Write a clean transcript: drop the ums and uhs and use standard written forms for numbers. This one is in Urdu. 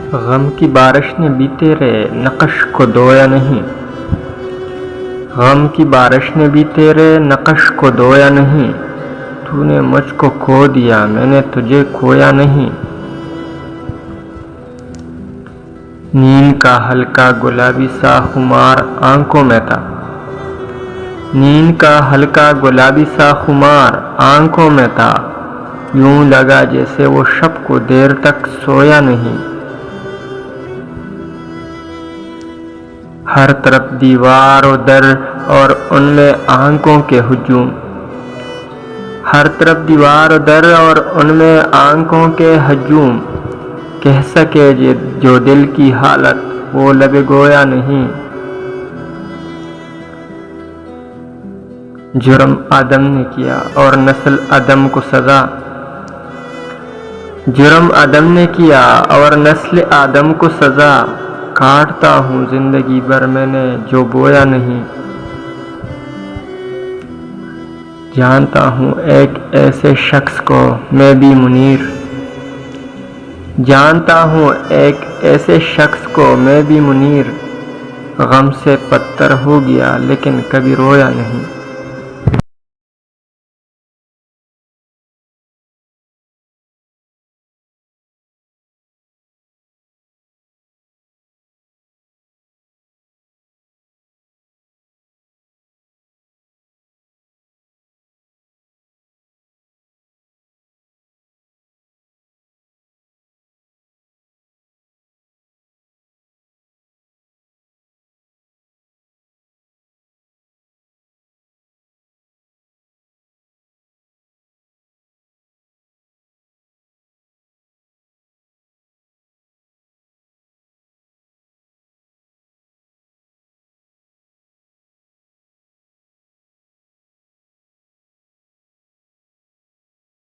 غم کی بارش نے بھی تیرے نقش کو دھویا نہیں، غم کی بارش نے بھی تیرے نقش کو دھویا نہیں، تو نے مجھ کو کھو دیا میں نے تجھے کھویا نہیں۔ نیند کا ہلکا گلابی سا خمار آنکھوں میں تھا، نیند کا ہلکا گلابی سا خمار آنکھوں میں تھا، یوں لگا جیسے وہ شب کو دیر تک سویا نہیں۔ ہر طرف دیوار و در اور ان میں آنکھوں کے ہجوم، ہر طرف دیوار و در اور ان میں آنکھوں کے ہجوم، کہہ سکے جو دل کی حالت وہ لب گویا نہیں۔ جرم آدم نے کیا اور نسل آدم کو سزا، جرم آدم نے کیا اور نسل آدم کو سزا، کاٹتا ہوں زندگی بھر میں نے جو بویا نہیں۔ جانتا ہوں ایک ایسے شخص کو میں بھی منیر، جانتا ہوں ایک ایسے شخص کو میں بھی منیر، غم سے پتھر ہو گیا لیکن کبھی رویا نہیں۔